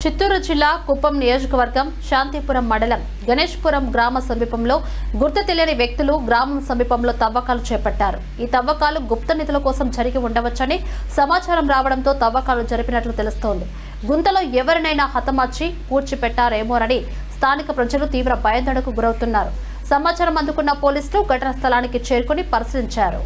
చిత్తూరు జిల్లా కుప్పం నియోజకవర్గం శాంతిపురం మండలం గణేష్పురం గ్రామ సమీపంలో గుర్తు తెలియని వ్యక్తులు గ్రామం సమీపంలో తవ్వకాలు చేపట్టారు. ఈ తవ్వకాలు గుప్త నిధుల కోసం జరిగి ఉండవచ్చని సమాచారం రావడంతో తవ్వకాలు జరిపినట్లు తెలుస్తోంది. గుంతలో ఎవరినైనా హతమార్చి పూడ్చిపెట్టారేమోనని స్థానిక ప్రజలు తీవ్ర భయాందోళనకు గురవుతున్నారు. సమాచారం అందుకున్న పోలీసులు ఘటనా స్థలానికి చేరుకుని పరిశీలించారు.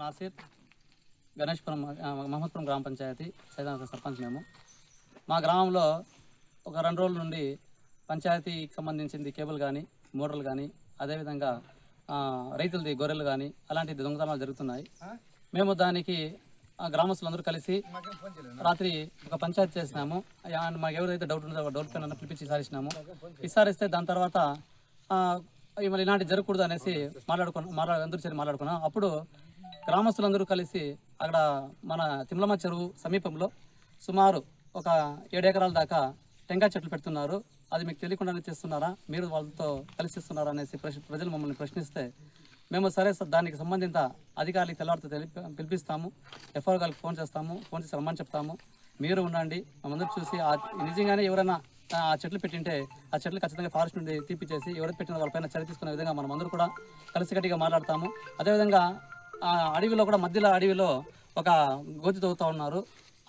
నాసిర్ గణేష్పురం మహమ్మద్పురం గ్రామ పంచాయతీ సైదాన సర్పంచ్. మేము మా గ్రామంలో ఒక 2 రోజుల నుండి పంచాయతీకి సంబంధించింది కేబుల్ కానీ మోటార్లు కానీ అదేవిధంగా రైతులది గొర్రెలు కానీ అలాంటి దొంగతనాలు జరుగుతున్నాయి. మేము దానికి గ్రామస్తులందరూ కలిసి రాత్రి ఒక పంచాయతీ చేసినాము. మాకు ఎవరైతే డౌట్ ఉందో డౌట్ పైన పిలిపించి విచారిస్తే దాని తర్వాత మళ్ళీ ఇలాంటి జరగకూడదు అనేసి అందరూ మాట్లాడుకున్నాం. అప్పుడు గ్రామస్తులందరూ కలిసి అక్కడ మన తిమ్లమ్మ చెరువు సమీపంలో సుమారు ఒక 7 ఎకరాల దాకా టెంకాయ చెట్లు పెడుతున్నారు. అది మీకు తెలియకుండానే చేస్తున్నారా, మీరు వాళ్ళతో కలిసి ఇస్తున్నారా అనేసి ప్రజలు మమ్మల్ని ప్రశ్నిస్తే మేము సరే దానికి సంబంధిత అధికారులకు తెల్లవారితో పిలిపిస్తాము, ఎఫ్ఆర్ గారికి ఫోన్ చేసి రమ్మని చెప్తాము. మీరు ఉండండి, మమ్మల్ని చూసి నిజంగానే ఎవరైనా ఆ చెట్లు పెట్టింటే ఆ చెట్లు ఖచ్చితంగా ఫారెస్ట్ నుండి తీపిచ్చేసి ఎవరు పెట్టిన వాళ్ళపైన చర్య తీసుకునే విధంగా మనం అందరూ కూడా కలిసికట్టుగా మాట్లాడతాము. అదేవిధంగా అడవిలో కూడా మధ్యలో అడవిలో ఒక గోతి తవ్వుతూ ఉన్నారు,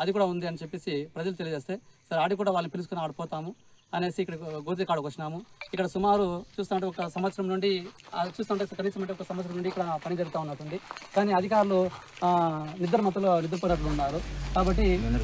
అది కూడా ఉంది అని చెప్పేసి ప్రజలు తెలియజేస్తే సరే ఆడి కూడా వాళ్ళని పిలుచుకుని ఆడిపోతాము అనేసి ఇక్కడ గోతి కాడకు వచ్చినాము. ఇక్కడ సుమారు చూస్తుంటే ఒక సంవత్సరం నుండి కనీసం ఒక సంవత్సరం నుండి ఇక్కడ పని జరుగుతూ ఉన్నట్టుంది. కానీ అధికారులు నిద్రమత్తులో నిద్రపోయేటట్లు ఉన్నారు. కాబట్టి